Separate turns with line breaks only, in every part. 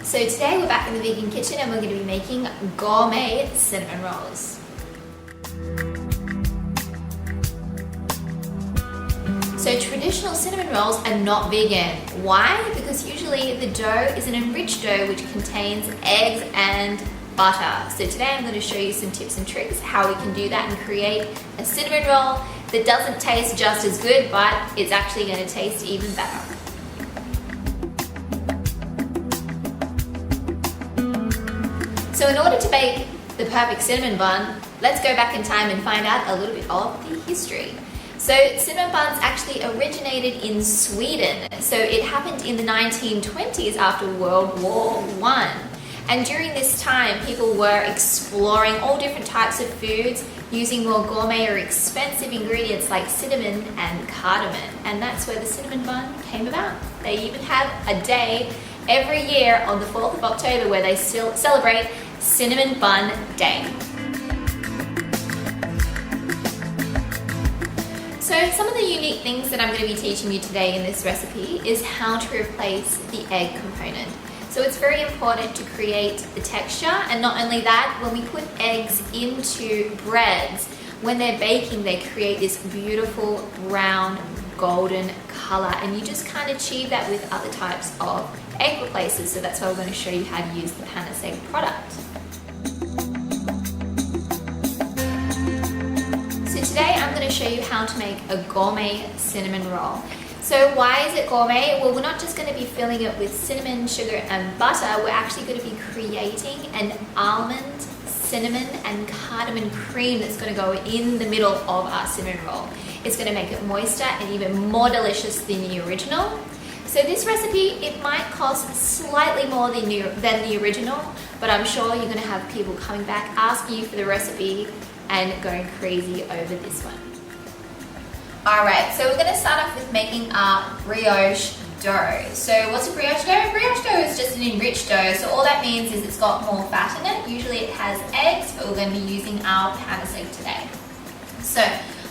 So today we're back in the vegan kitchen and we're going to be making gourmet cinnamon rolls. So traditional cinnamon rolls are not vegan. Why? Because usually the dough is an enriched dough which contains eggs and butter. So today I'm going to show you some tips and tricks how we can do that and create a cinnamon roll that doesn't taste just as good, but it's actually going to taste even better. So in order to bake the perfect cinnamon bun, let's go back in time and find out a little bit of the history. So cinnamon buns actually originated in Sweden. So it happened in the 1920s after World War I. And during this time, people were exploring all different types of foods using more gourmet or expensive ingredients like cinnamon and cardamom. And that's where the cinnamon bun came about. They even have a day every year on the 4th of October where they still celebrate Cinnamon Bun Day. So some of the unique things that I'm going to be teaching you today in this recipe is how to replace the egg component. So it's very important to create the texture, and not only that, when we put eggs into breads, when they're baking, they create this beautiful brown golden color, and you just can't achieve that with other types of egg replacers. So that's why we're going to show you how to use the Panacea product. So today I'm going to show you how to make a gourmet cinnamon roll. So why is it gourmet? Well, we're not just going to be filling it with cinnamon, sugar and butter. We're actually going to be creating an almond, cinnamon and cardamom cream that's going to go in the middle of our cinnamon roll. It's going to make it moister and even more delicious than the original. So this recipe, it might cost slightly more than the original, but I'm sure you're going to have people coming back asking you for the recipe and going crazy over this one. Alright, so we're going to start off with making our brioche dough. So what's a brioche dough? Brioche dough is just an enriched dough, so all that means is it's got more fat in it. Usually it has eggs, but we're going to be using our Panacea today. So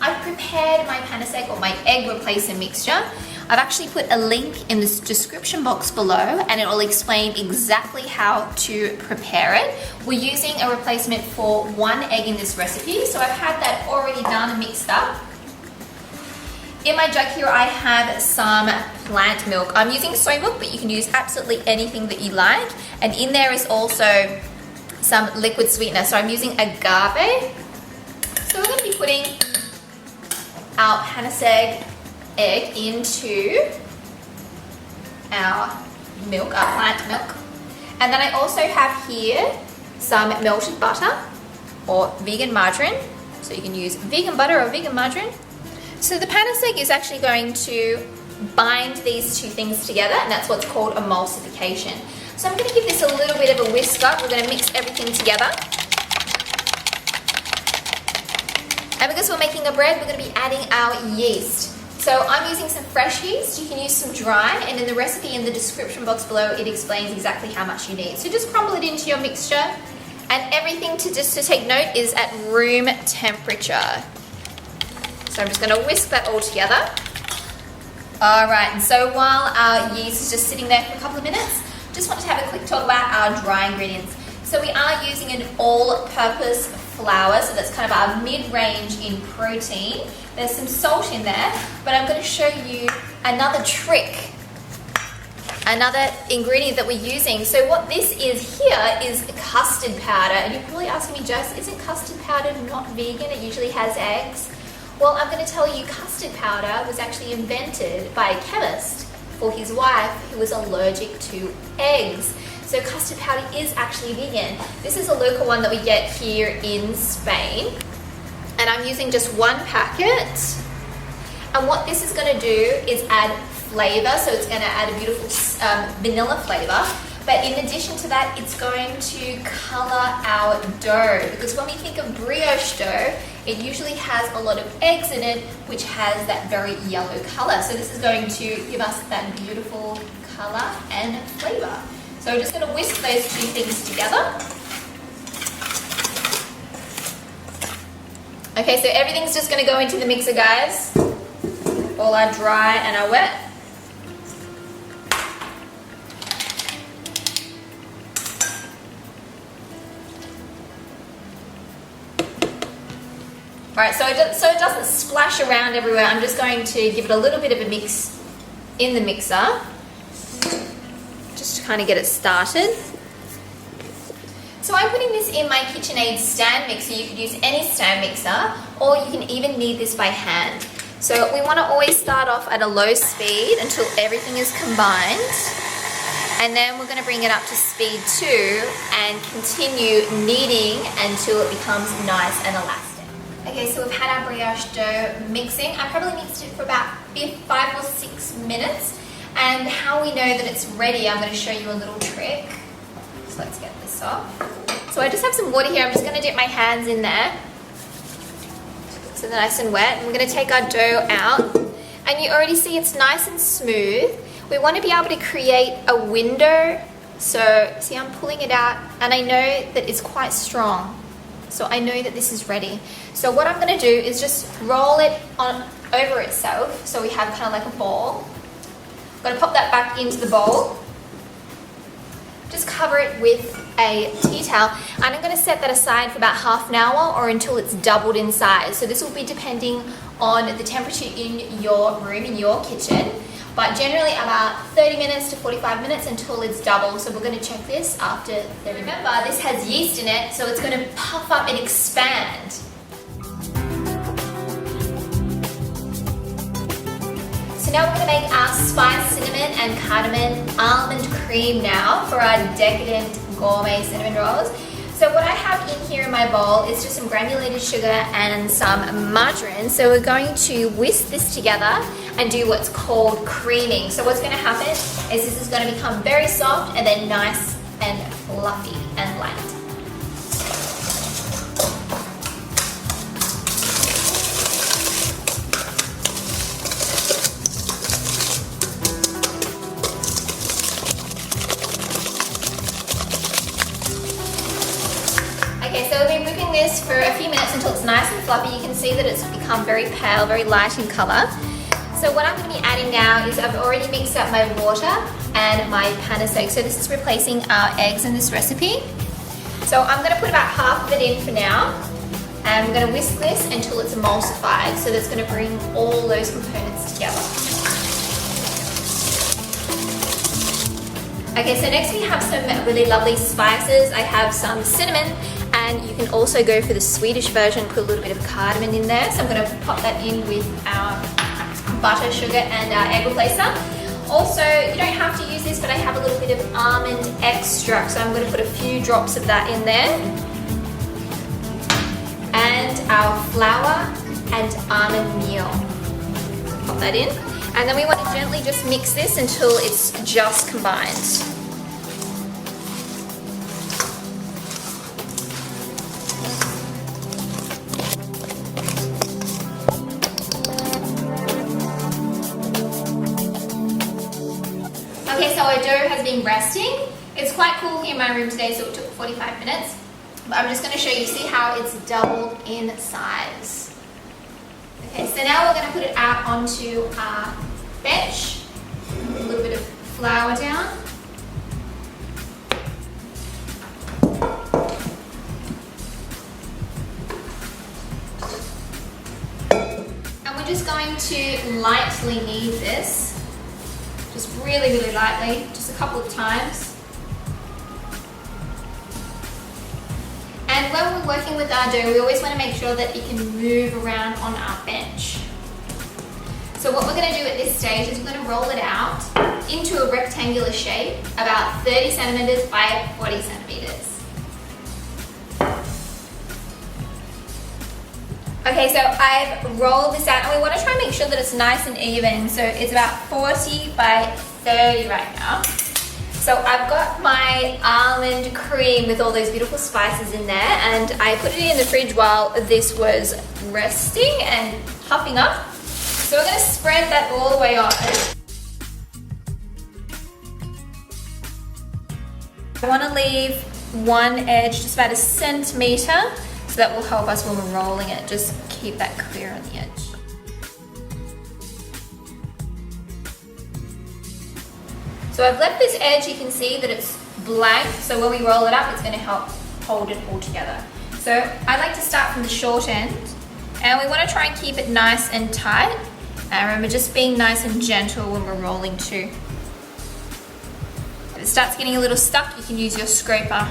I've prepared my Panacea or my egg replacer mixture. I've actually put a link in the description box below and it will explain exactly how to prepare it. We're using a replacement for 1 egg in this recipe, so I've had that already done and mixed up. In my jug here I have some plant milk. I'm using soy milk, but you can use absolutely anything that you like. And in there is also some liquid sweetener, so I'm using agave. So we're going to be putting our Panacea egg into our milk, our plant milk. And then I also have here some melted butter or vegan margarine. So you can use vegan butter or vegan margarine. So the Panacea is actually going to bind these two things together, and that's what's called emulsification. So I'm going to give this a little bit of a whisk up. We're going to mix everything together. And because we're making a bread, we're going to be adding our yeast. So I'm using some fresh yeast. You can use some dry, and in the recipe in the description box below, it explains exactly how much you need. So just crumble it into your mixture, and everything just to take note is at room temperature. So I'm just going to whisk that all together. Alright, and so while our yeast is just sitting there for a couple of minutes, just want to have a quick talk about our dry ingredients. So we are using an all-purpose flour, so that's kind of our mid-range in protein. There's some salt in there, but I'm going to show you another trick, another ingredient that we're using. So what this is here is custard powder, and you're probably asking me, Jess, isn't custard powder not vegan? It usually has eggs. Well, I'm going to tell you custard powder was actually invented by a chemist for his wife who was allergic to eggs. So custard powder is actually vegan. This is a local one that we get here in Spain. And I'm using just 1 packet. And what this is going to do is add flavor. So it's going to add a beautiful vanilla flavor. But in addition to that, it's going to color our dough. Because when we think of brioche dough, it usually has a lot of eggs in it, which has that very yellow color. So this is going to give us that beautiful color and flavor. So we're just going to whisk those two things together. Okay, so everything's just going to go into the mixer, guys. All our dry and our wet. Alright, so it doesn't splash around everywhere, I'm just going to give it a little bit of a mix in the mixer, just to kind of get it started. So I'm putting this in my KitchenAid stand mixer. You could use any stand mixer, or you can even knead this by hand. So we want to always start off at a low speed until everything is combined. And then we're going to bring it up to speed 2 and continue kneading until it becomes nice and elastic. Okay, so we've had our brioche dough mixing. I probably mixed it for about 5 or 6 minutes. And how we know that it's ready, I'm going to show you a little trick. So let's get this off. So I just have some water here. I'm just going to dip my hands in there. So they're nice and wet. And we're going to take our dough out. And you already see it's nice and smooth. We want to be able to create a window. So see, I'm pulling it out and I know that it's quite strong. So I know that this is ready. So what I'm going to do is just roll it on over itself. So we have kind of like a ball. I'm going to pop that back into the bowl. Just cover it with a tea towel. And I'm going to set that aside for about half an hour or until it's doubled in size. So this will be depending on the temperature in your room, in your kitchen. But generally about 30 minutes to 45 minutes until it's double. So we're going to check this after 30. Remember, this has yeast in it, so it's going to puff up and expand. So now we're going to make our spiced cinnamon and cardamom almond cream now for our decadent gourmet cinnamon rolls. So what I have in here in my bowl is just some granulated sugar and some margarine. So we're going to whisk this together and do what's called creaming. So what's going to happen is this is going to become very soft and then nice and fluffy and light. Okay, so we've been whipping this for a few minutes until it's nice and fluffy. You can see that it's become very pale, very light in color. So what I'm going to be adding now is I've already mixed up my water and my panessegue. So this is replacing our eggs in this recipe. So I'm going to put about half of it in for now. And I'm going to whisk this until it's emulsified. So that's going to bring all those components together. Okay, so next we have some really lovely spices. I have some cinnamon, and you can also go for the Swedish version, put a little bit of cardamom in there. So I'm going to pop that in with our butter, sugar, and our egg replacer. Also, you don't have to use this, but I have a little bit of almond extract, so I'm going to put a few drops of that in there. And our flour and almond meal. Pop that in. And then we want to gently just mix this until it's just combined. Okay, so our dough has been resting. It's quite cool here in my room today, so it took 45 minutes. But I'm just going to show you, see how it's doubled in size. Okay, so now we're going to put it out onto our bench. A little bit of flour down. And we're just going to lightly knead this. Just really, really lightly, just a couple of times. And when we're working with our dough, we always want to make sure that it can move around on our bench. So what we're going to do at this stage is we're going to roll it out into a rectangular shape, about 30 centimeters by 40 centimeters. Okay, so I've rolled this out, and we want to try and make sure that it's nice and even. So it's about 40 by 30 right now. So I've got my almond cream with all those beautiful spices in there, and I put it in the fridge while this was resting and puffing up. So we're going to spread that all the way on. I want to leave one edge just about a centimeter, so that will help us when we're rolling it. Just keep that clear on the edge. So I've left this edge, you can see that it's blank, so when we roll it up, it's going to help hold it all together. So I like to start from the short end And we want to try and keep it nice and tight. And remember, just being nice and gentle when we're rolling too. If it starts getting a little stuck, you can use your scraper.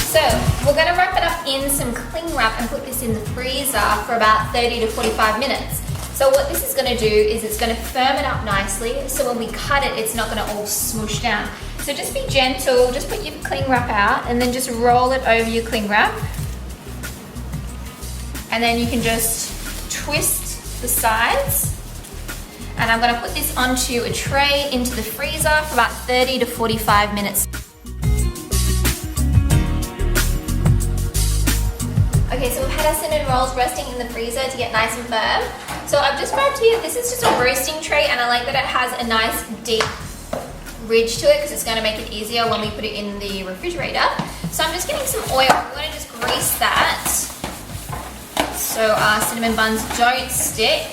So we're going to wrap it up in some cling wrap and put this in the freezer for about 30 to 45 minutes. So what this is going to do is it's going to firm it up nicely, so when we cut it, it's not going to all smoosh down. So just be gentle, just put your cling wrap out and then just roll it over your cling wrap. And then you can just twist the sides. And I'm going to put this onto a tray into the freezer for about 30 to 45 minutes. Okay, so we've had our cinnamon rolls resting in the freezer to get nice and firm. So I've just grabbed here, this is just a roasting tray, and I like that it has a nice deep ridge to it because it's going to make it easier when we put it in the refrigerator. So I'm just getting some oil. We want to just grease that so our cinnamon buns don't stick.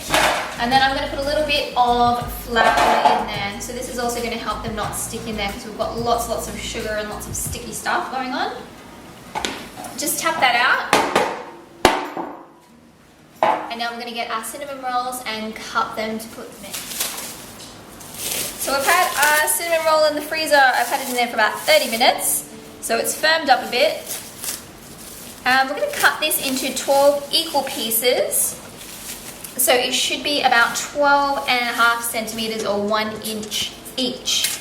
And then I'm going to put a little bit of flour in there. So this is also going to help them not stick in there because we've got lots of sugar and lots of sticky stuff going on. Just tap that out. And now I'm going to get our cinnamon rolls and cut them to put them in. So I've had our cinnamon roll in the freezer. I've had it in there for about 30 minutes. So it's firmed up a bit. We're going to cut this into 12 equal pieces. So it should be about 12.5 centimeters or 1 inch each.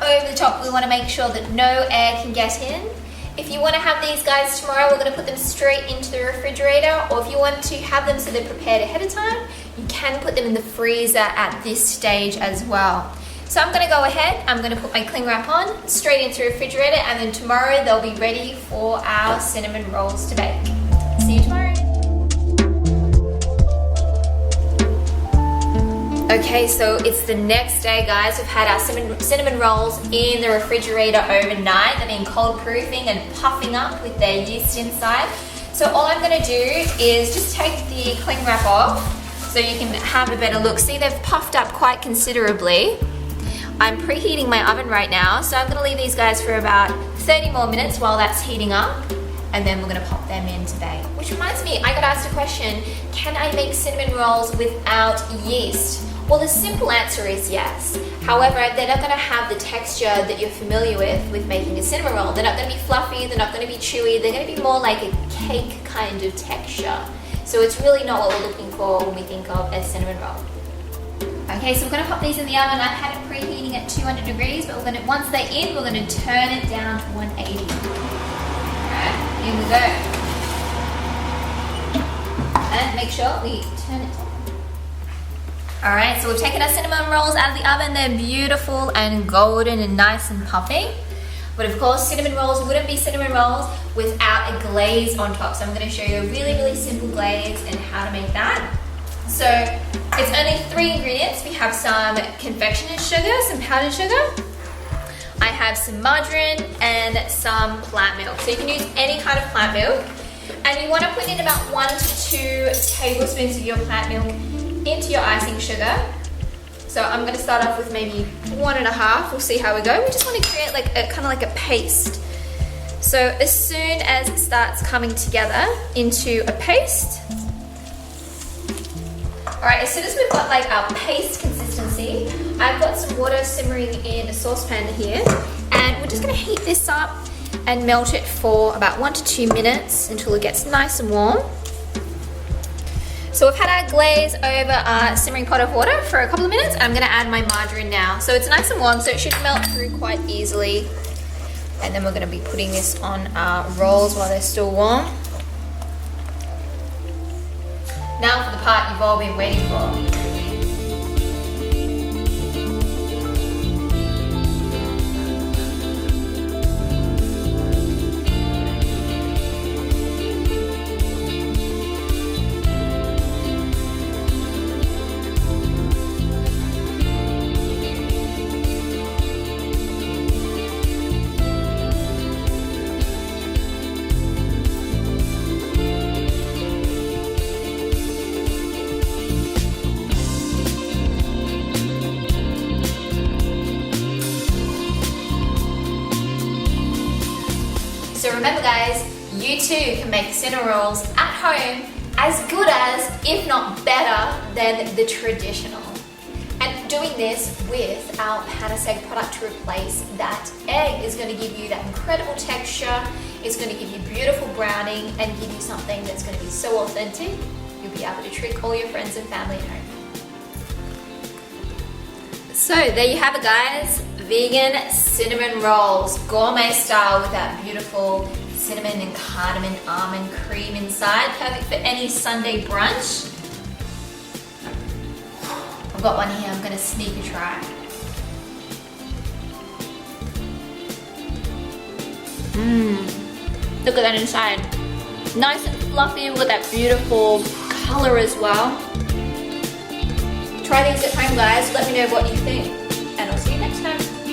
Over the top, we want to make sure that no air can get in. If you want to have these guys tomorrow, we're going to put them straight into the refrigerator, or if you want to have them so they're prepared ahead of time, you can put them in the freezer at this stage as well. So I'm going to go ahead, I'm going to put my cling wrap on, straight into the refrigerator, and then tomorrow they'll be ready for our cinnamon rolls to bake. See you tomorrow. Okay, so it's the next day, guys. We've had our cinnamon rolls in the refrigerator overnight. They've been cold proofing and puffing up with their yeast inside. So all I'm going to do is just take the cling wrap off so you can have a better look. See, they've puffed up quite considerably. I'm preheating my oven right now, so I'm going to leave these guys for about 30 more minutes while that's heating up, and then we're going to pop them in to bake. Which reminds me, I got asked a question, can I make cinnamon rolls without yeast? Well, the simple answer is yes. However, they're not going to have the texture that you're familiar with making a cinnamon roll. They're not going to be fluffy, they're not going to be chewy, they're going to be more like a cake kind of texture. So it's really not what we're looking for when we think of a cinnamon roll. Okay, so we're going to pop these in the oven. I've had it preheating at 200 degrees, but once they're in, we're going to turn it down to 180. Alright, here we go. And make sure we turn it down. Alright, so we've taken our cinnamon rolls out of the oven. They're beautiful and golden and nice and puffing. But of course, cinnamon rolls wouldn't be cinnamon rolls without a glaze on top. So I'm going to show you a really simple glaze and how to make that. So it's only 3 ingredients. We have some confectioner's sugar, some powdered sugar. I have some margarine and some plant milk. So you can use any kind of plant milk. And you want to put in about 1 to 2 tablespoons of your plant milk into your icing sugar. So I'm going to start off with maybe 1.5. We'll see how we go. We just want to create like a kind of like a paste. So as soon as it starts coming together into a paste. Alright, as soon as we've got like our paste consistency, I've got some water simmering in a saucepan here, and we're just going to heat this up and melt it for about 1 to 2 minutes until it gets nice and warm. So we've had our glaze over our simmering pot of water for a couple of minutes. I'm going to add my margarine now. So it's nice and warm, so it should melt through quite easily. And then we're going to be putting this on our rolls while they're still warm. Now for the part you've all been waiting for. you too can make cinnamon rolls at home as good as, if not better than, the traditional. And doing this with our Panaseg product to replace that egg is going to give you that incredible texture, it's going to give you beautiful browning, and give you something that's going to be so authentic, you'll be able to trick all your friends and family at home. So there you have it, guys. Vegan cinnamon rolls, gourmet style, with that beautiful cinnamon and cardamom almond cream inside. Perfect for any Sunday brunch. I've got one here, I'm gonna sneak a try. Look at that inside. Nice and fluffy with that beautiful color as well. Try these at home, guys. Let me know what you think. And I'll see you next time.